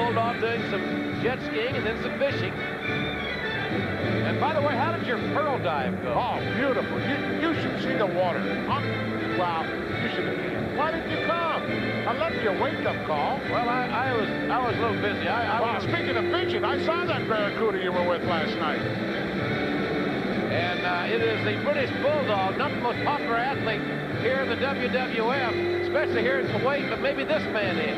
Bulldog doing some jet skiing and then some fishing. And by the way, how did your pearl dive go? Oh, beautiful. You should see the water. Wow, you should have came. Why didn't you come? I left you a wake-up call. Well, I was a little busy. Well, speaking of fishing, I saw that barracuda you were with last night. And it is the British Bulldog, not the most popular athlete here in the WWF, especially here in Kuwait, but maybe this man is.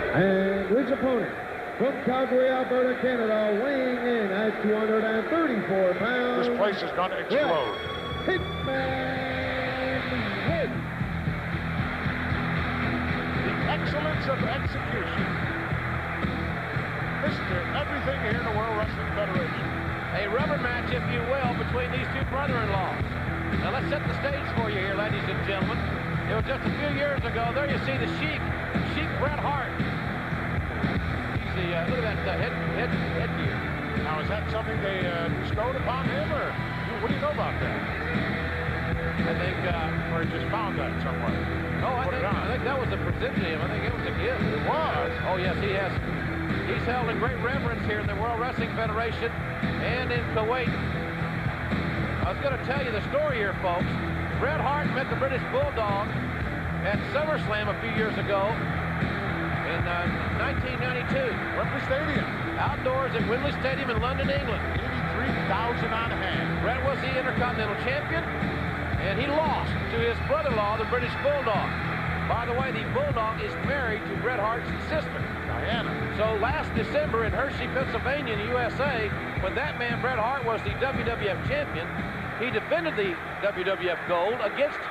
And his opponent, from Calgary, Alberta, Canada, weighing in at 234 pounds. This place is going to explode. Hitman Head. The excellence of execution. Mr. Everything here in the World Wrestling Federation. A rubber match, if you will, between these two brother-in-laws. Now let's set the stage for you here, ladies and gentlemen. It was just a few years ago. There you see the Sheik Bret Hart. Look at that headgear. Now, is that something they bestowed upon him, or what do you know about that? I think, or he just found that somewhere. No, I think that was a presented to him. I think it was a gift. It was. Oh yes, he's held in great reverence here in the World Wrestling Federation and in Kuwait. I was going to tell you the story here, folks. Bret Hart met the British Bulldog at SummerSlam a few years ago. In 1992. Wembley Stadium. Outdoors at Wembley Stadium in London, England. 83,000 on hand. Bret was the Intercontinental Champion, and he lost to his brother-in-law, the British Bulldog. By the way, the Bulldog is married to Bret Hart's sister, Diana. So last December in Hershey, Pennsylvania, in the USA, when that man, Bret Hart, was the WWF Champion, he defended the WWF Gold against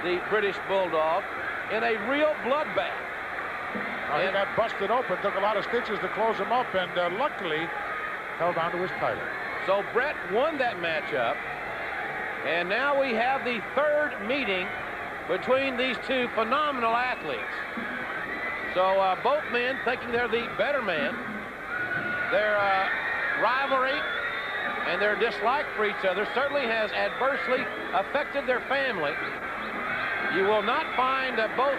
the British Bulldog in a real bloodbath. He got busted open, took a lot of stitches to close him up, and luckily held on to his title. So Bret won that matchup, and now we have the third meeting between these two phenomenal athletes. So both men thinking they're the better man. Their rivalry and their dislike for each other certainly has adversely affected their family. You will not find both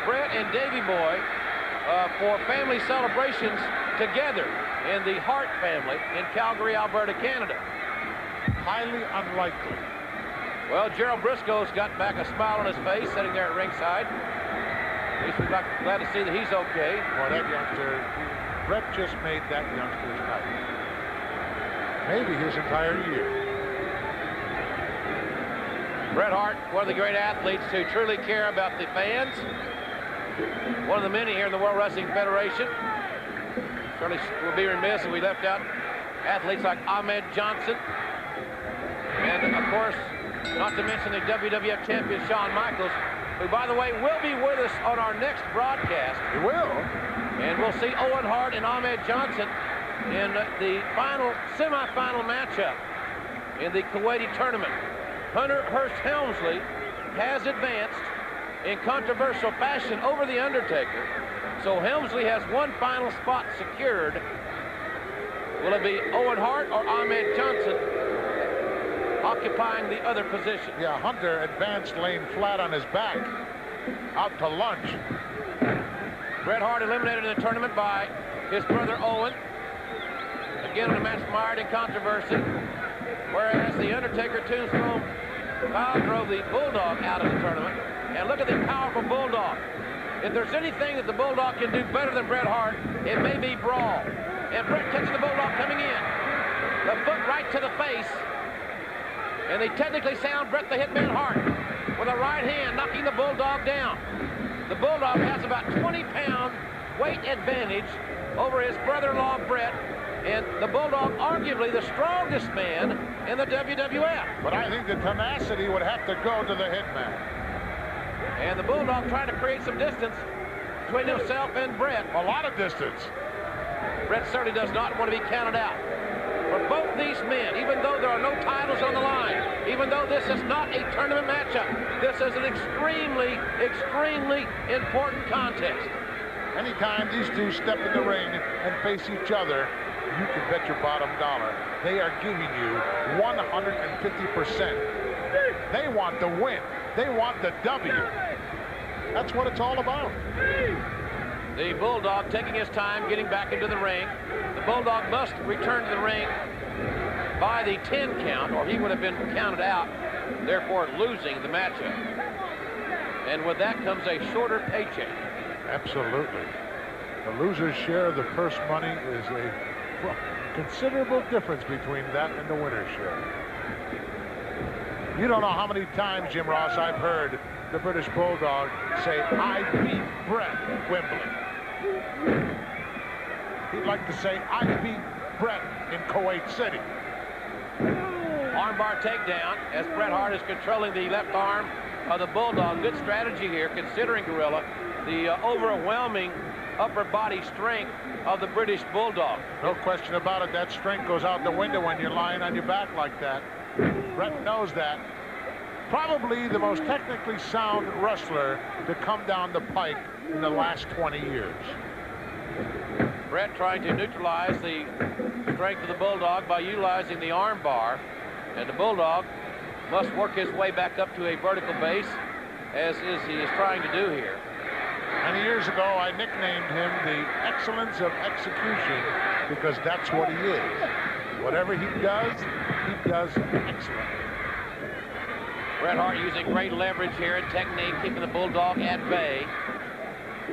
Bret and Davey Boy for family celebrations together in the Hart family in Calgary, Alberta, Canada. Highly unlikely. Well, Gerald Briscoe's got back a smile on his face sitting there at ringside. At least we're glad to see that he's okay. Well, that youngster, Bret just made that youngster's night. Maybe his entire year. Bret Hart, one of the great athletes who truly care about the fans. One of the many here in the World Wrestling Federation. Certainly would be remiss if we left out athletes like Ahmed Johnson. And, of course, not to mention the WWF champion Shawn Michaels, who, by the way, will be with us on our next broadcast. He will. And we'll see Owen Hart and Ahmed Johnson in the semi-final matchup in the Kuwaiti tournament. Hunter Hearst Helmsley has advanced in controversial fashion over The Undertaker. So Helmsley has one final spot secured. Will it be Owen Hart or Ahmed Johnson occupying the other position? Yeah, Hunter advanced laying flat on his back, out to lunge. Bret Hart eliminated in the tournament by his brother Owen. Again, in a match mired in controversy. Whereas the Undertaker Tombstone Kyle drove the Bulldog out of the tournament. And look at the powerful Bulldog. If there's anything that the Bulldog can do better than Bret Hart, it may be brawl. And Bret catches the Bulldog coming in. The foot right to the face. And they technically sound Bret the Hitman Hart with a right hand knocking the Bulldog down. The Bulldog has about 20-pound weight advantage over his brother-in-law Bret. And the Bulldog, arguably the strongest man in the WWF. But I think the tenacity would have to go to the Hitman. And the Bulldog trying to create some distance between himself and Bret. A lot of distance. Bret certainly does not want to be counted out. For both these men, even though there are no titles on the line, even though this is not a tournament matchup, this is an extremely, extremely important contest. Anytime these two step in the ring and face each other, you can bet your bottom dollar they are giving you 150%. They want to win. They want the W. That's what it's all about. The Bulldog taking his time getting back into the ring. The Bulldog must return to the ring by the 10 count, or he would have been counted out, therefore losing the matchup. And with that comes a shorter paycheck. Absolutely. The loser's share of the purse money is a considerable difference between that and the winner's share. You don't know how many times, Jim Ross, I've heard the British Bulldog say, "I beat Bret at Wembley." He'd like to say, "I beat Bret in Kuwait City." Armbar takedown as Bret Hart is controlling the left arm of the Bulldog. Good strategy here, considering, Gorilla, the overwhelming upper body strength of the British Bulldog. No question about it. That strength goes out the window when you're lying on your back like that. Bret knows that. Probably the most technically sound wrestler to come down the pike in the last 20 years. Bret trying to neutralize the strength of the Bulldog by utilizing the arm bar, and the Bulldog must work his way back up to a vertical base, as he is trying to do here. Many years ago, I nicknamed him the excellence of execution, because that's what he is. Whatever he does excellently. Bret Hart using great leverage here and technique, keeping the Bulldog at bay.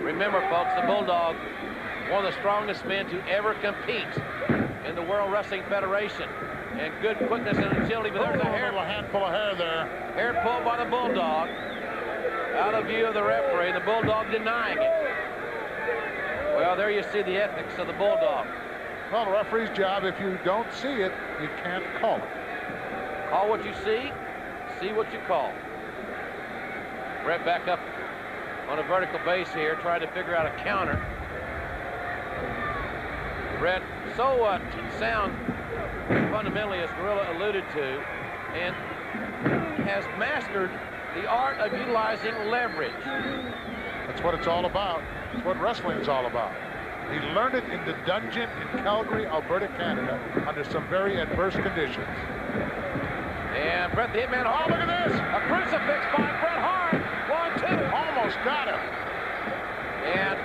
Remember, folks, the Bulldog, one of the strongest men to ever compete in the World Wrestling Federation. And good quickness and agility, but there's a handful of hair there. Hair pulled by the Bulldog. Out of view of the referee, the Bulldog denying it. Well, there you see the ethics of the Bulldog. Well, the referee's job, if you don't see it, you can't call it. Call what you see what you call. Bret back up on a vertical base here, trying to figure out a counter. Bret, so sound fundamentally, as Gorilla alluded to, and has mastered the art of utilizing leverage. That's what it's all about. It's what wrestling is all about. He learned it in the dungeon in Calgary, Alberta, Canada, under some very adverse conditions. And Bret the Hitman Hart. Oh, look at this! A crucifix by Bret Hart. 1, 2. Almost got him. And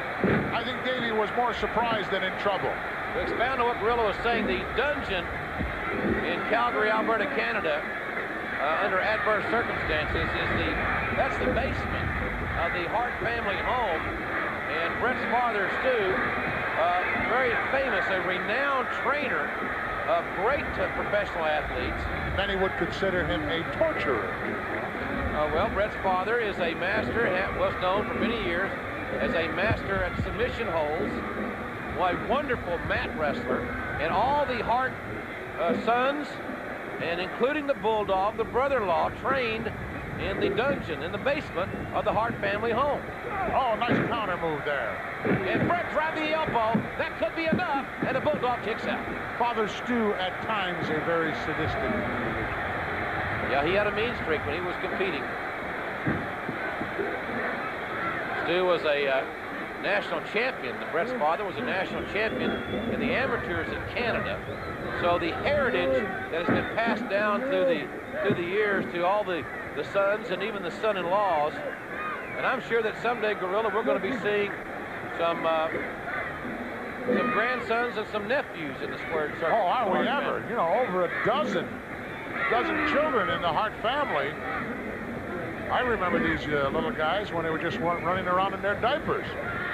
I think Davey was more surprised than in trouble. to expound on what Gorilla was saying, the dungeon in Calgary, Alberta, Canada, under adverse circumstances, that's the basement of the Hart family home. And Bret's father, Stu, very famous, a renowned trainer of great professional athletes. Many would consider him a torturer. Well, Bret's father is a master, was known for many years as a master at submission holds, a wonderful mat wrestler, and all the Hart sons, and including the Bulldog, the brother-in-law, trained in the dungeon, in the basement of the Hart family home. Oh, nice counter move there. And Bret driving the elbow. That could be enough, and the Bulldog kicks out. Father Stu, at times, a very sadistic individual. Yeah, he had a mean streak when he was competing. Stu was a national champion. Bret's father was a national champion in the amateurs in Canada. So the heritage that has been passed down through the years to all the sons and even the son-in-laws. And I'm sure that someday, Gorilla, we're going to be seeing some grandsons and some nephews in the squared circle. Oh, are we ever? You know, over a dozen children in the Hart family. I remember these little guys when they were just running around in their diapers.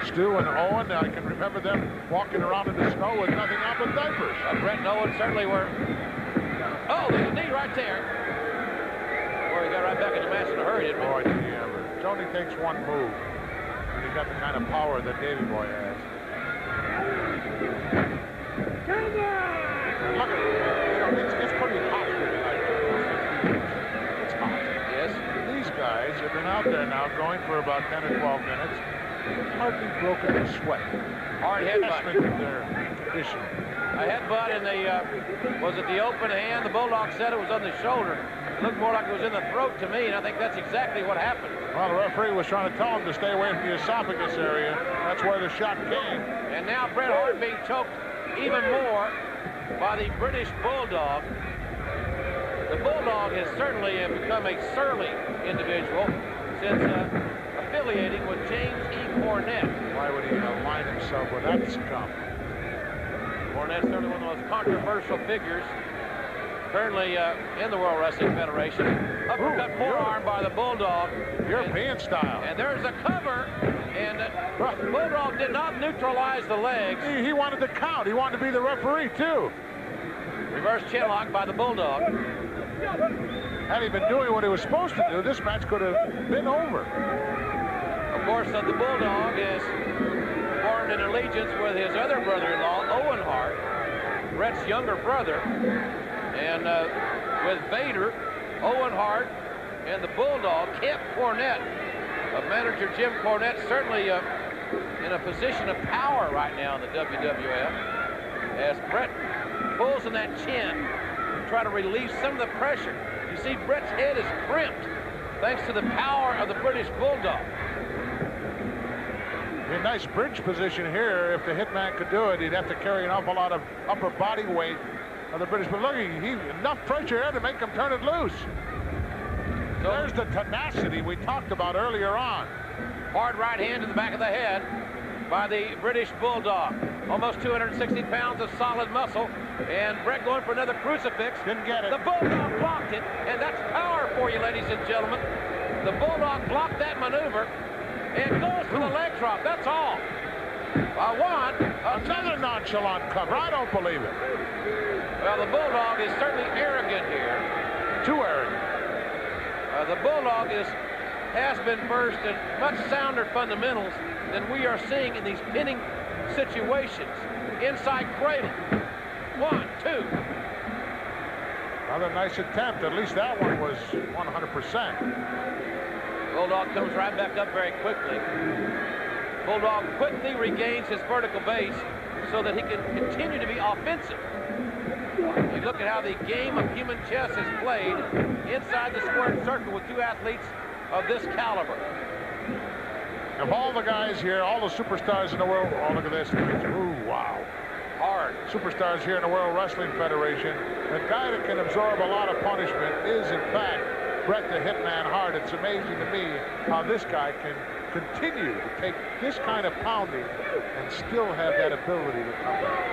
Stu and Owen, I can remember them walking around in the snow with nothing on but diapers. Bret and Owen certainly were. Oh, there's a knee right there. Boy, he got right back in the match in a hurry, didn't we? Boy, did he ever. It only takes one move, and he's got the kind of power that Davey Boy has. And look at it. You know, it's pretty hot here tonight. It's hot. Yes. These guys have been out there now going for about 10 or 12 minutes. Hardly broken a sweat. Hard headbutt. Their condition. A headbutt in the, was it the open hand? The Bulldog said it was on the shoulder. It looked more like it was in the throat to me, and I think that's exactly what happened. Well, the referee was trying to tell him to stay away from the esophagus area. That's where the shot came. And now Bret Hart being choked even more by the British Bulldog. The Bulldog has certainly become a surly individual since affiliating with James E. Cornette. Why would he align himself with that scum? Cornette's certainly one of the most controversial figures currently in the World Wrestling Federation. Uppercut forearm by the Bulldog. European style. And there's a cover, and Bulldog did not neutralize the legs. He wanted to count. He wanted to be the referee, too. Reverse chinlock by the Bulldog. Had he been doing what he was supposed to do, this match could have been over. Of course, the Bulldog is formed an allegiance with his other brother-in-law, Owen Hart, Bret's younger brother. And with Vader, Owen Hart, and the Bulldog, Kip Cornette, manager Jim Cornette, certainly in a position of power right now in the WWF, as Bret pulls in that chin to try to relieve some of the pressure. You see Bret's head is crimped thanks to the power of the British Bulldog. A nice bridge position here. If the Hitman could do it, he'd have to carry an awful lot of upper body weight of the British. But look, enough pressure here to make him turn it loose. So there's the tenacity we talked about earlier on. Hard right hand to the back of the head by the British Bulldog. Almost 260 pounds of solid muscle. And Bret going for another crucifix. Didn't get it. The Bulldog blocked it. And that's power for you, ladies and gentlemen. The Bulldog blocked that maneuver and goes for the leg drop. That's all. Another nonchalant cover. I don't believe it. Well, the Bulldog is certainly arrogant here. Too arrogant. The Bulldog has been versed in much sounder fundamentals than we are seeing in these pinning situations. Inside cradle. 1, 2. Another nice attempt. At least that one was 100%. Bulldog comes right back up very quickly. Bulldog quickly regains his vertical base so that he can continue to be offensive. You look at how the game of human chess is played inside the squared circle with two athletes of this caliber. Of all the guys here, all the superstars in the world, oh, look at this. Ooh, wow. Hard. Superstars here in the World Wrestling Federation. The guy that can absorb a lot of punishment is, in fact, Bret the Hitman Hart. It's amazing to me how this guy can continue to take this kind of pounding and still have that ability to come back.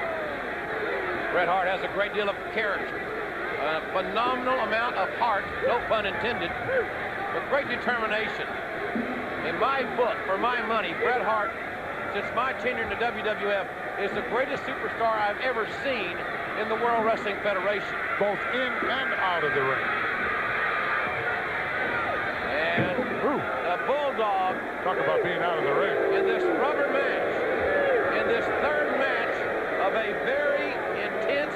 Bret Hart has a great deal of character, a phenomenal amount of heart, no pun intended, but great determination. In my book, for my money, Bret Hart, since my tenure in the WWF, is the greatest superstar I've ever seen in the World Wrestling Federation. Both in and out of the ring. And the Bulldog, talk about being out of the ring, in this rubber match, in this third match of a very intense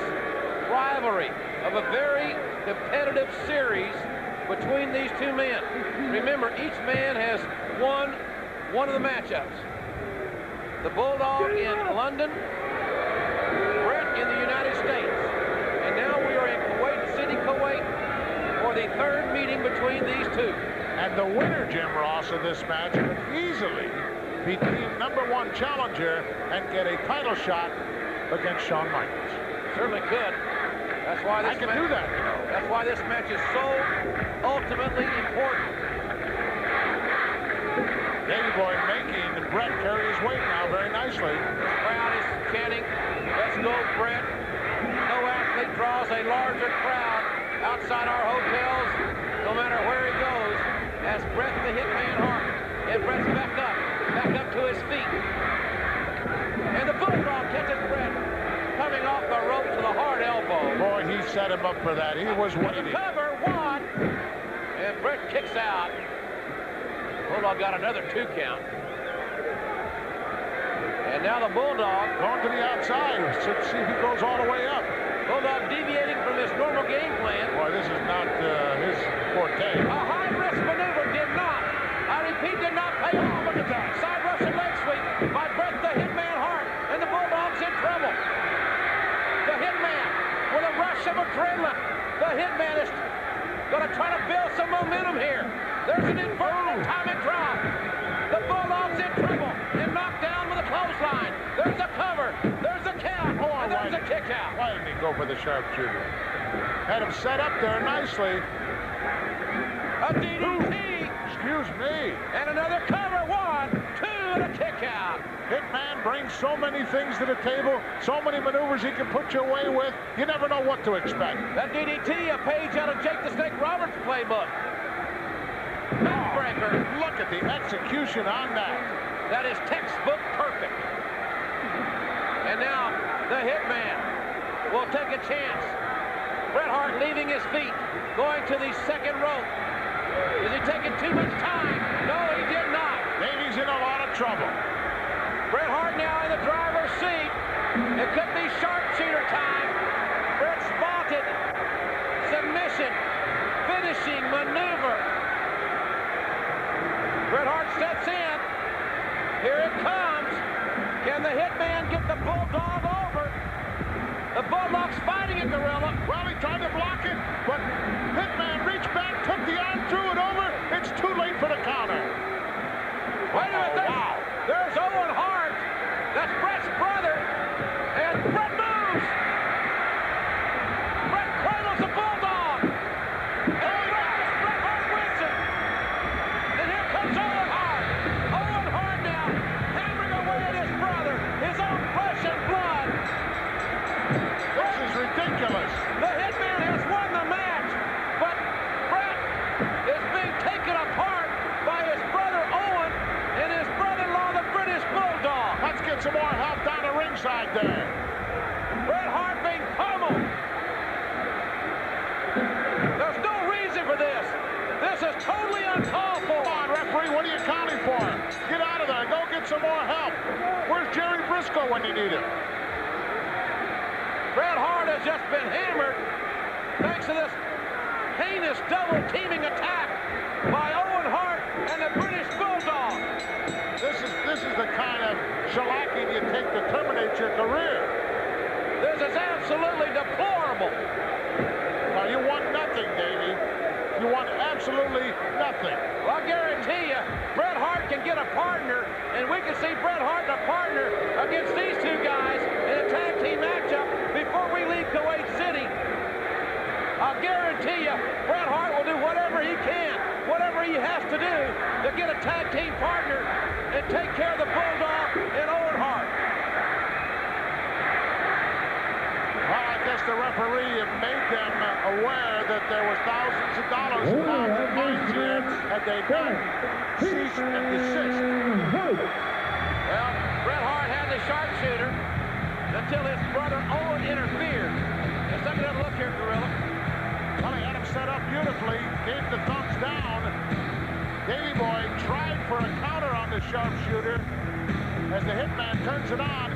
rivalry, of a very competitive series between these two men. Remember, each man has won one of the matchups. The Bulldog in London, Bret in the United States. And now we are in Kuwait City, Kuwait, for the third meeting between these two. And the winner, Jim Ross, of this match could easily be team #1 challenger and get a title shot against Shawn Michaels. Certainly could. That's why this I can do that. That's why this match is so ultimately important. Davey Boy making Bret carry his weight now very nicely. This crowd is chanting, "Let's go, Bret." No athlete draws a larger crowd outside our hotels, no matter where he goes, as Bret the Hitman Hart. And Bret's back up to his feet. And the Bulldog catches Bret coming off the rope to the hard elbow. Boy, he set him up for that. He was waiting. Cover, 1. And Bret kicks out. Bulldog got another 2 count. And now the Bulldog going to the outside. Let's see if he goes all the way up. Bulldog deviating from his normal game plan. Boy, this is not his forte. A high-risk maneuver did not. I repeat, did not pay off. Look at that. Side Russian leg sweep by Bret the Hitman Hart. And the Bulldog's in trouble. The Hitman with a rush of adrenaline. The Hitman is going to try to build some momentum here. There's an inverted atomic drop. The Bulldog's in trouble and knocked down with a clothesline. There's a cover. There's a count. And there's a kick out. Why didn't he go for the sharpshooter? Had him set up there nicely. A DDT. Excuse me. And another cover. 1, 2, and a kick out. Hitman brings so many things to the table, so many maneuvers he can put you away with. You never know what to expect. That DDT, a page out of Jake the Snake Roberts' playbook. Backbreaker. Look at the execution on that. That is textbook perfect. And now the Hitman will take a chance. Bret Hart leaving his feet, going to the second rope. Is he taking too much time? No, he did not. Davey's in a lot of trouble. Bret Hart now in the driver's seat. It could be sharpshooter time. Bret spotted. Submission. Finishing maneuver. Bret Hart steps in. Here it comes. Can the Hitman get the Bulldog over? The Bulldog's fighting it, Gorilla. Well, he tried to block it, but Hitman reached back, took the arm, threw it over. It's too late for the counter. Wait a minute. Wow. There's Owen Hart. That's Bret's brother. And Bret moves. Bret cradles the Bulldog. And Bret Hart wins it. And here comes Owen Hart. Owen Hart now hammering away at his brother. His own flesh and blood. This is ridiculous. The Hitman has won the match. But Bret is being taken apart by his brother Owen and his brother-in-law, the British Bulldog. Let's get some more help down the ringside there. Bret Hart being pummeled. There's no reason for this. This is totally uncalled for. Come on, referee, what are you counting for? Get out of there. Go get some more help. Where's Jerry Briscoe when you need him? Bret Hart has just been hammered thanks to this heinous double-teaming attack by Owen Hart and the British Bulldog. This is the kind of shellacking you take to terminate your career. This is absolutely deplorable. Now, you want nothing, Davey. You want absolutely nothing. Well, I guarantee you, Bret Hart can get a partner, and we can see Bret Hart and a partner against these two guys in a tag team matchup before we leave Kuwait City. I'll guarantee you, Bret Hart will do whatever he can, whatever he has to do to get a tag team partner and take care of the Bulldog and Owen Hart. Well, I guess the referee made them aware that there was thousands of dollars in fines here had they not cease and desist. Well, Bret Hart had the sharpshooter until his brother Owen interfered. Let's take another look here, Gorilla. Well, he had him set up beautifully, gave the thumbs down. Davey Boy tried for a counter on the sharpshooter. As the Hitman turns it on,